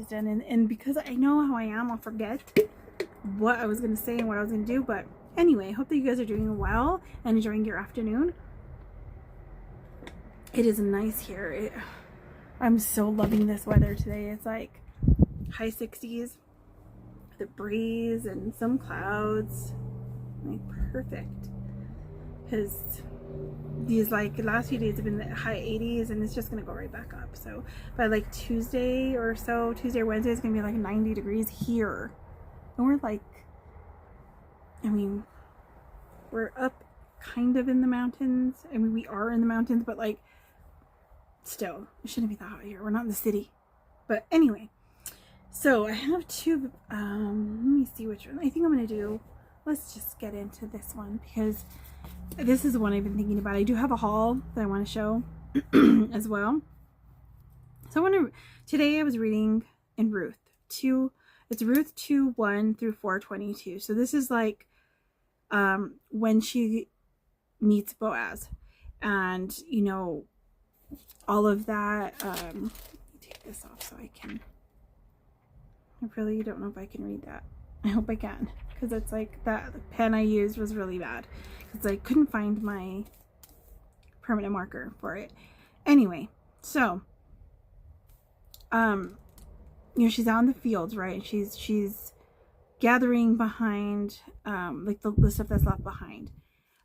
guys done. And because I know how I am, I'll forget what I was going to say and what I was going to do. But anyway, I hope that you guys are doing well and enjoying your afternoon. It is nice here. I'm so loving this weather today. It's like high 60s, the breeze and some clouds. Like perfect. Because these like last few days have been the high 80s and it's just gonna go right back up. So by like Tuesday or Wednesday, it's gonna be like 90 degrees here. And we're like, I mean, we're up kind of in the mountains. I mean, we are in the mountains, but like still, it shouldn't be that hot here. We're not in the city. But anyway, so I have two, let me see which one. I think I'm gonna do, let's just get into this one because this is the one I've been thinking about. I do have a haul that I want to show as well. So today I was reading in Ruth 2. It's Ruth 2:1 through 4:22. So this is like when she meets Boaz, and you know all of that. Let me take this off so I can. I really don't know if I can read that. I hope I can, because it's like that the pen I used was really bad because I couldn't find my permanent marker for it. Anyway, so you know, she's out in the fields, right? And she's gathering behind like the stuff that's left behind.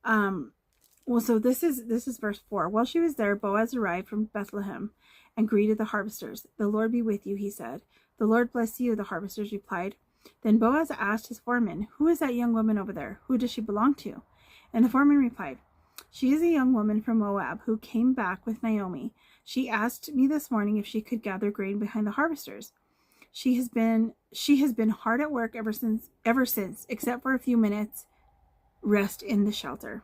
Well, so this is verse 4. While she was there, Boaz arrived from Bethlehem and greeted the harvesters. "The Lord be with you," he said. "The Lord bless you," the harvesters replied. Then Boaz asked his foreman, "Who is that young woman over there? Who does she belong to?" And the foreman replied, "She is a young woman from Moab who came back with Naomi. She asked me this morning if she could gather grain behind the harvesters. She has been hard at work ever since, except for a few minutes rest in the shelter."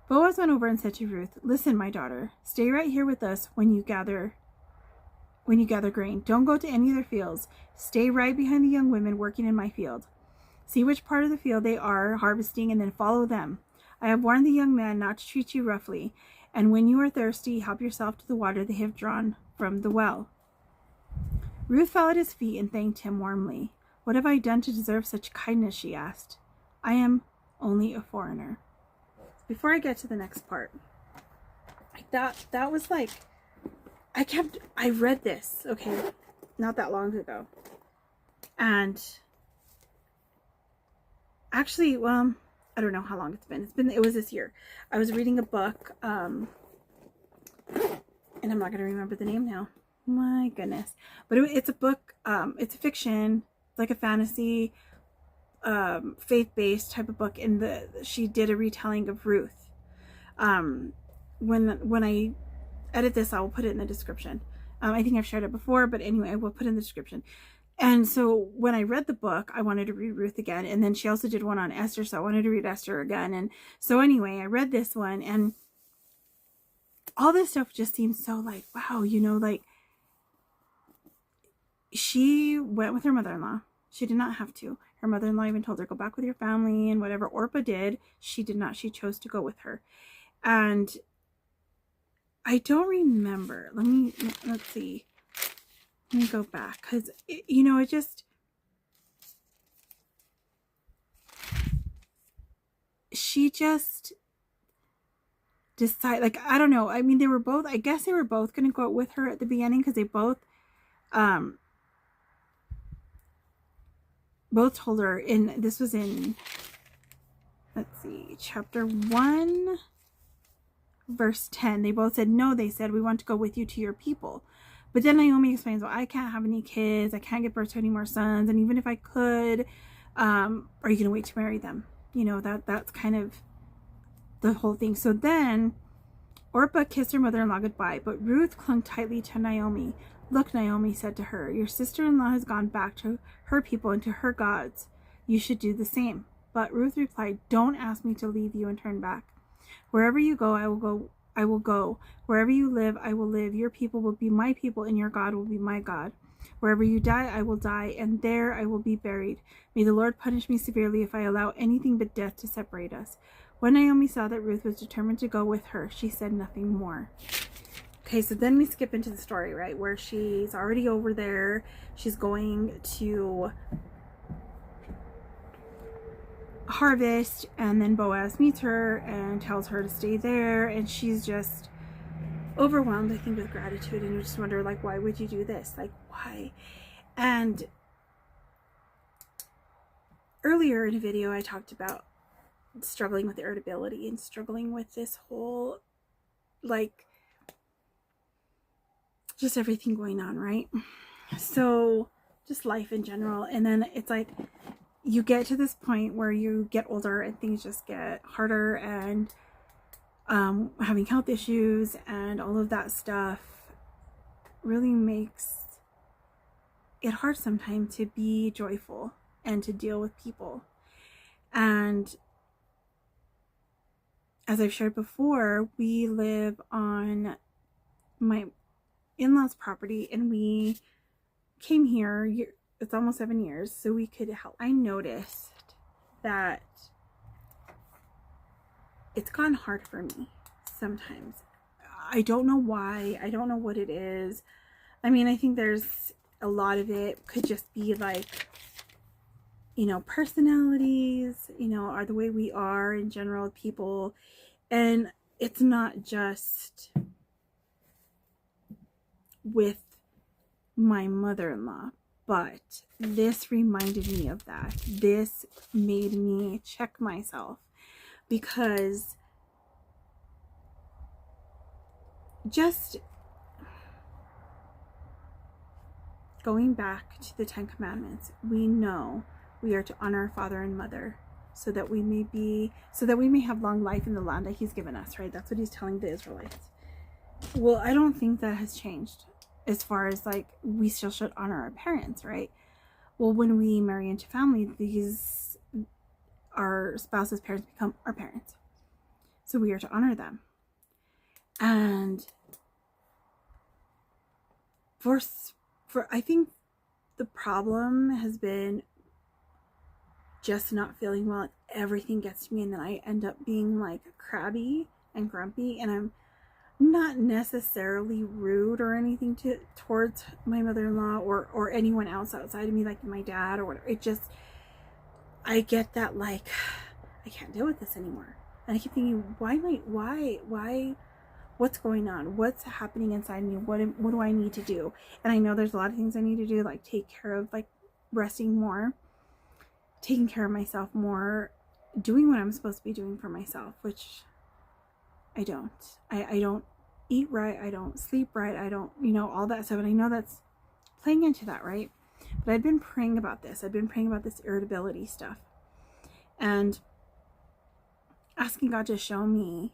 Boaz went over and said to Ruth, "Listen, my daughter, stay right here with us when you gather grain. Don't go to any of their fields. Stay right behind the young women working in my field. See which part of the field they are harvesting and then follow them. I have warned the young man not to treat you roughly, and when you are thirsty, help yourself to the water they have drawn from the well." Ruth fell at his feet and thanked him warmly. "What have I done to deserve such kindness?" she asked. "I am only a foreigner." Before I get to the next part, that was like, I read this, okay, not that long ago. And actually, well, I don't know how long it's been. It was this year. I was reading a book, and I'm not going to remember the name now. My goodness. But it's a book, it's a fiction, like a fantasy, faith-based type of book. And she did a retelling of Ruth. When I edit this, I will put it in the description. I think I've shared it before, but anyway, I will put it in the description. And so when I read the book, I wanted to read Ruth again. And then she also did one on Esther, so I wanted to read Esther again. And so anyway, I read this one, and all this stuff just seems so like, wow, you know, like she went with her mother-in-law. She did not have to. Her mother-in-law even told her, "Go back with your family," and whatever. Orpah did. She did not. She chose to go with her. And I don't remember. Let's see. Let me go back, because, you know, it just, she just decided, like, I don't know. I mean, I guess they were both going to go with her at the beginning, because they both told her this was in, let's see, chapter 1, verse 10. They both said, "No," they said, "we want to go with you to your people." But then Naomi explains, "Well, I can't have any kids. I can't give birth to any more sons. And even if I could, are you going to wait to marry them?" You know, that's kind of the whole thing. So then Orpah kissed her mother-in-law goodbye, but Ruth clung tightly to Naomi. "Look," Naomi said to her, "your sister-in-law has gone back to her people and to her gods. You should do the same." But Ruth replied, "Don't ask me to leave you and turn back. Wherever you go, I will go. Wherever you live, I will live. Your people will be my people, and your God will be my God. Wherever you die, I will die, and there I will be buried. May the Lord punish me severely if I allow anything but death to separate us." When Naomi saw that Ruth was determined to go with her, she said nothing more. Okay, so then we skip into the story, right, where she's already over there. She's going to harvest, and then Boaz meets her and tells her to stay there, and she's just overwhelmed, I think, with gratitude, and you just wonder, like, why would you do this? Like, why? And earlier in a video, I talked about struggling with irritability and struggling with this whole, like, just everything going on, right? So just life in general. And then it's like you get to this point where you get older and things just get harder, and having health issues and all of that stuff really makes it hard sometimes to be joyful and to deal with people. And as I've shared before, we live on my in-laws' property, and we came here, it's almost 7 years, so we could help. I noticed that it's gotten hard for me sometimes. I don't know why. I don't know what it is. I mean, I think there's a lot of it could just be like, you know, personalities, you know, are the way we are in general, people. And it's not just with my mother-in-law, but this reminded me of that. This made me check myself, because just going back to the 10 Commandments, we know we are to honor our father and mother so that we may have long life in the land that he's given us, right? That's what he's telling the Israelites. Well, I don't think that has changed as far as, like, we still should honor our parents, right? Well, when we marry into family, our spouse's parents become our parents. So we are to honor them. And for I think the problem has been just not feeling well, and everything gets to me, and then I end up being like crabby and grumpy, and I'm not necessarily rude or anything towards my mother-in-law or anyone else outside of me, like my dad or whatever. It just, I get that, like, I can't deal with this anymore. And I keep thinking, why, what's going on? What's happening inside me? What do I need to do? And I know there's a lot of things I need to do, like take care of, like resting more, taking care of myself more, doing what I'm supposed to be doing for myself, which I don't. I don't eat right. I don't sleep right. I don't, you know, all that stuff. And I know that's playing into that, right? But I've been praying about this. I've been praying about this irritability stuff and asking God to show me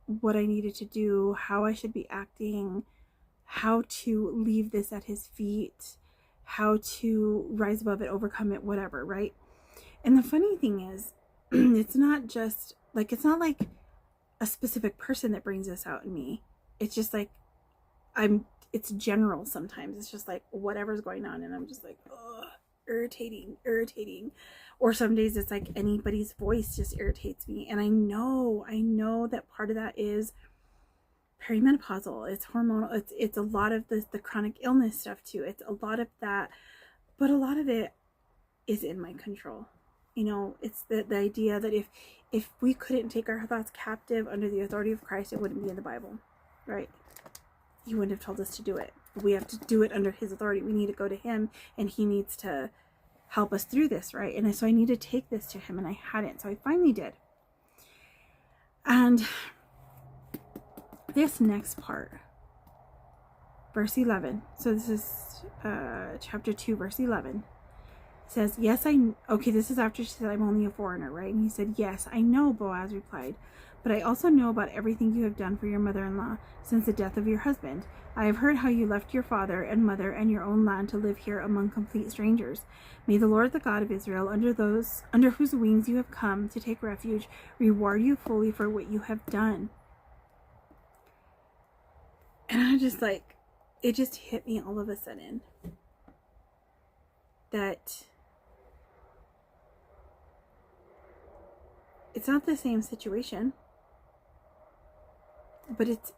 what I needed to do, how I should be acting, how to leave this at his feet, how to rise above it, overcome it, whatever, right? And the funny thing is, it's not just like, it's not like a specific person that brings this out in me. It's just like, it's general sometimes. It's just like whatever's going on, and I'm just like, ugh, irritating. Or some days it's like anybody's voice just irritates me. And I know that part of that is perimenopausal. It's hormonal. It's a lot of the chronic illness stuff too. It's a lot of that, but a lot of it is in my control. You know, it's the idea that if we couldn't take our thoughts captive under the authority of Christ, it wouldn't be in the Bible, right? He wouldn't have told us to do it. We have to do it under his authority. We need to go to him, and he needs to help us through this, right? And so I need to take this to him, and I hadn't. So I finally did. And this next part, verse 11. So this is chapter 2, verse 11. Says, yes, okay, this is after she said, I'm only a foreigner, right? And he said, yes, I know, Boaz replied, but I also know about everything you have done for your mother-in-law since the death of your husband. I have heard how you left your father and mother and your own land to live here among complete strangers. May the Lord, the God of Israel, under whose wings you have come to take refuge, reward you fully for what you have done. And I just like, it just hit me all of a sudden that it's not the same situation. but it's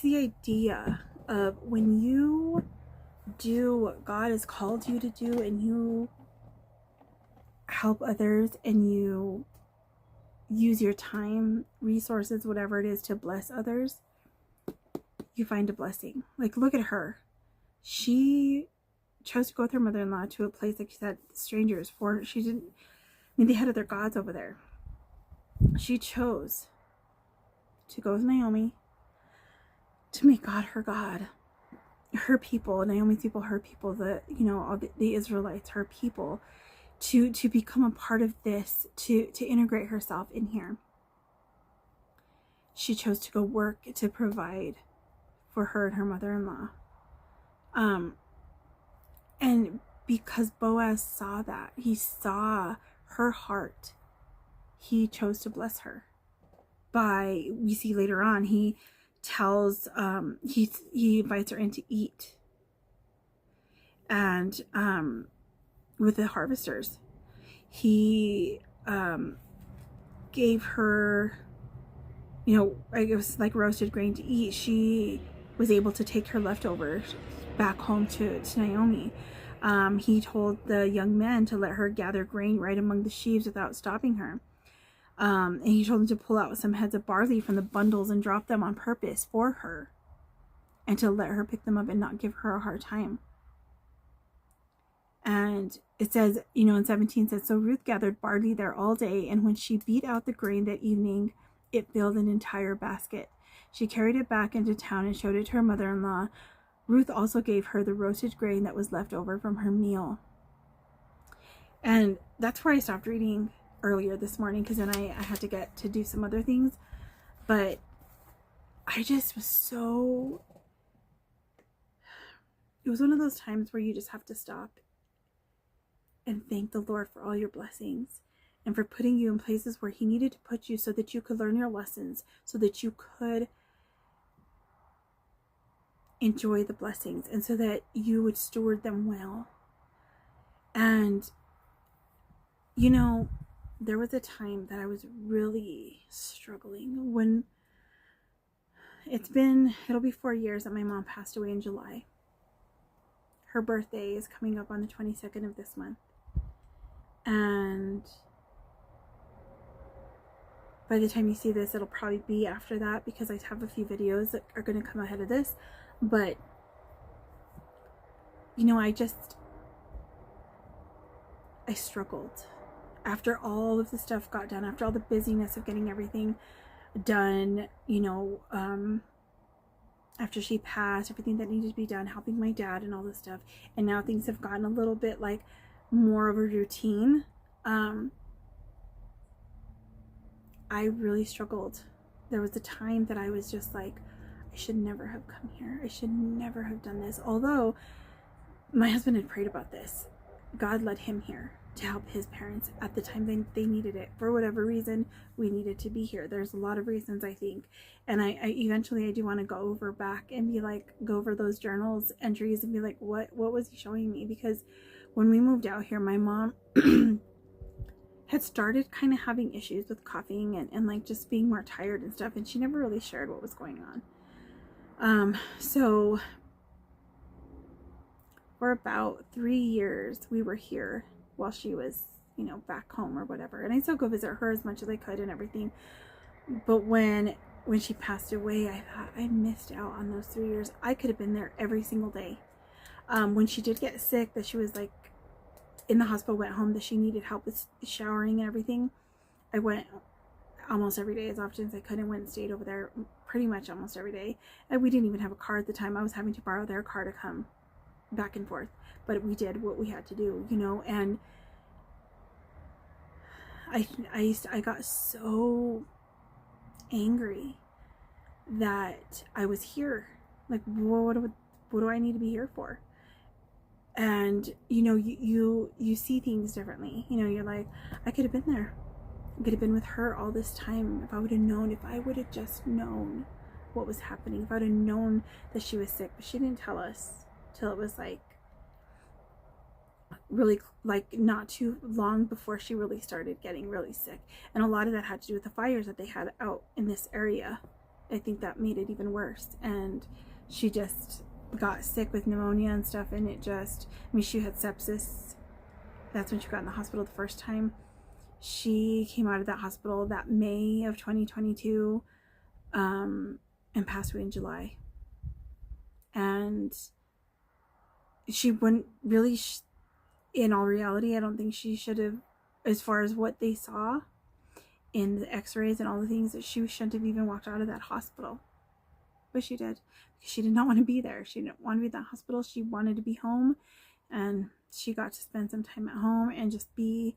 the idea of when you do what God has called you to do, and you help others, and you use your time, resources, whatever it is, to bless others, you find a blessing. Like, look at her. She chose to go with her mother-in-law to a place, like she said, strangers. For she didn't, I mean, they had other gods over there. She chose to go with Naomi, to make God her God, her people, Naomi's people, her people, the, you know, all the Israelites, her people, to become a part of this, to integrate herself in here. She chose to go work to provide for her and her mother-in-law. And because Boaz saw that, he saw her heart, he chose to bless her. We see later on, he tells, he invites her in to eat, and with the harvesters, he gave her, you know, it was like roasted grain to eat. She was able to take her leftovers back home to Naomi. He told the young men to let her gather grain right among the sheaves without stopping her. And he told them to pull out some heads of barley from the bundles and drop them on purpose for her, and to let her pick them up and not give her a hard time. And it says, you know, in 17 says, so Ruth gathered barley there all day, and when she beat out the grain that evening, it filled an entire basket. She carried it back into town and showed it to her mother-in-law. Ruth also gave her the roasted grain that was left over from her meal. And that's where I stopped reading earlier this morning, because then I had to get to do some other things. But I just was so, it was one of those times where you just have to stop and thank the Lord for all your blessings, and for putting you in places where he needed to put you, so that you could learn your lessons, so that you could enjoy the blessings, and so that you would steward them well. And, you know, there was a time that I was really struggling when it'll be 4 years that my mom passed away in July. Her birthday is coming up on the 22nd of this month. And by the time you see this, it'll probably be after that, because I have a few videos that are going to come ahead of this. But, you know, I struggled. After all of the stuff got done, after all the busyness of getting everything done, you know, after she passed, everything that needed to be done, helping my dad and all this stuff, and now things have gotten a little bit like more of a routine. I really struggled. There was a time that I was just like, I should never have come here. I should never have done this. Although my husband had prayed about this. God led him here to help his parents at the time they needed it. For whatever reason, we needed to be here. There's a lot of reasons, I think. And I eventually do want to go over back and be like, go over those journals entries and be like, what was he showing me? Because when we moved out here, my mom had started kind of having issues with coughing and like just being more tired and stuff. And she never really shared what was going on. So for about 3 years, we were here while she was, you know, back home or whatever. And I still go visit her as much as I could and everything. But when she passed away, I thought I missed out on those 3 years. I could have been there every single day. When she did get sick, that she was like in the hospital, went home, that she needed help with showering and everything, I went almost every day as often as I could, and went and stayed over there pretty much almost every day. And we didn't even have a car at the time. I was having to borrow their car to come back and forth, but we did what we had to do, you know. And I got so angry that I was here. Like, what do I need to be here for? And you know, you see things differently. You know, you're like, I could have been there. I could have been with her all this time if I would have known, if I would have just known what was happening, if I would have known that she was sick. But she didn't tell us till it was like really, like, not too long before she really started getting really sick. And a lot of that had to do with the fires that they had out in this area. I think that made it even worse. And she just got sick with pneumonia and stuff, and it just, I mean, she had sepsis. That's when she got in the hospital the first time. She came out of that hospital that May of 2022, and passed away in July. And she wouldn't really, in all reality, I don't think she should have, as far as what they saw in the x-rays and all the things, that she shouldn't have even walked out of that hospital. But she did. She did not want to be there. She didn't want to be in that hospital. She wanted to be home, and she got to spend some time at home and just be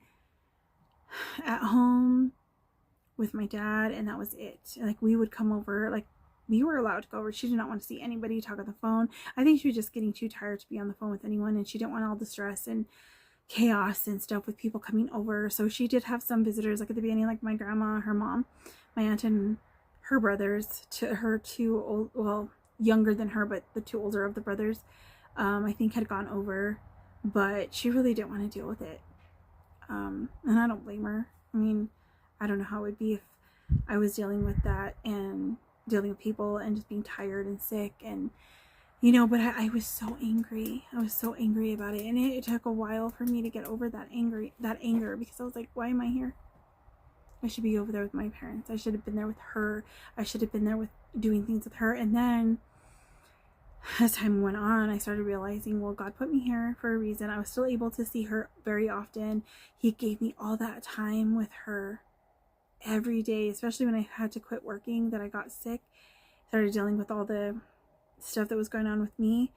at home with my dad, and that was it. Like, we would come over, like, we were allowed to go over. She did not want to see anybody, talk on the phone. I think she was just getting too tired to be on the phone with anyone, and she didn't want all the stress and chaos and stuff with people coming over. So she did have some visitors, like at the beginning, like my grandma, her mom, my aunt, and her brothers. To her two old, well, younger than her, but the two older of the brothers, I think had gone over, but she really didn't want to deal with it. And I don't blame her. I mean, I don't know how it would be if I was dealing with that and dealing with people and just being tired and sick, and you know, but I was so angry. I was so angry about it, and it took a while for me to get over that anger, because I was like, why am I here? I should be over there with my parents. I should have been there with her. I should have been there with doing things with her. And then as time went on, I started realizing, well, God put me here for a reason. I was still able to see her very often. He gave me all that time with her every day, especially when I had to quit working, that I got sick, started dealing with all the stuff that was going on with me.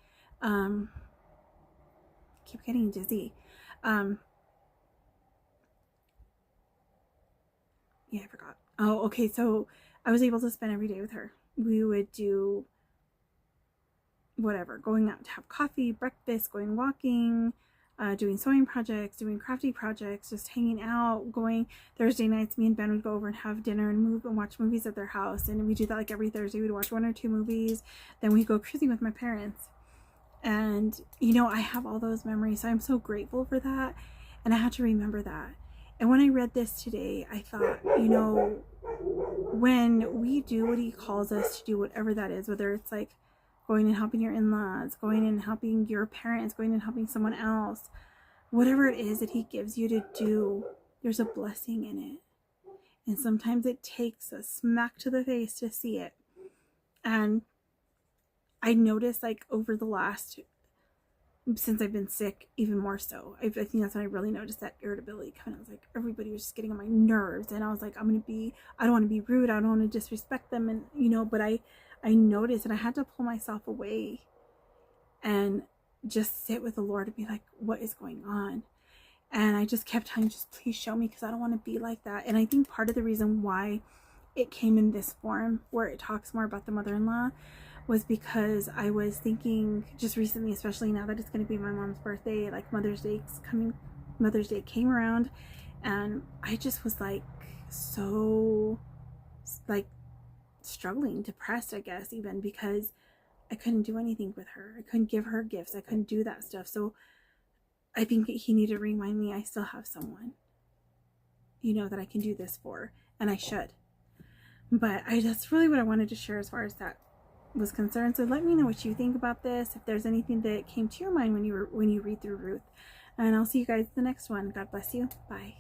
Keep getting dizzy. Yeah, I forgot. Oh, okay. So I was able to spend every day with her. We would do whatever, going out to have coffee, breakfast, going walking, doing sewing projects, doing crafty projects, just hanging out, going Thursday nights. Me and Ben would go over and have dinner and move and watch movies at their house. And we do that like every Thursday. We'd watch 1 or 2 movies. Then we'd go cruising with my parents. And, you know, I have all those memories. So I'm so grateful for that. And I had to remember that. And when I read this today, I thought, you know, when we do what he calls us to do, whatever that is, whether it's like going and helping your in-laws, going and helping your parents, going and helping someone else, whatever it is that he gives you to do, there's a blessing in it. And sometimes it takes a smack to the face to see it. And I noticed, like, over the last, since I've been sick, even more so. I think that's when I really noticed that irritability coming. I was like, everybody was just getting on my nerves, and I was like, I don't want to be rude, I don't want to disrespect them, and you know, but I noticed, and I had to pull myself away and just sit with the Lord and be like, what is going on? And I just kept telling him, just please show me, because I don't want to be like that. And I think part of the reason why it came in this form, where it talks more about the mother-in-law, was because I was thinking just recently, especially now that it's going to be my mom's birthday, like Mother's Day came around, and I just was like, so like struggling, depressed, I guess, even, because I couldn't do anything with her. I couldn't give her gifts. I couldn't do that stuff. So I think he needed to remind me I still have someone, you know, that I can do this for, and I should. But that's really what I wanted to share as far as that was concerned. So let me know what you think about this, if there's anything that came to your mind when you read through Ruth. And I'll see you guys in the next one. God bless you. Bye.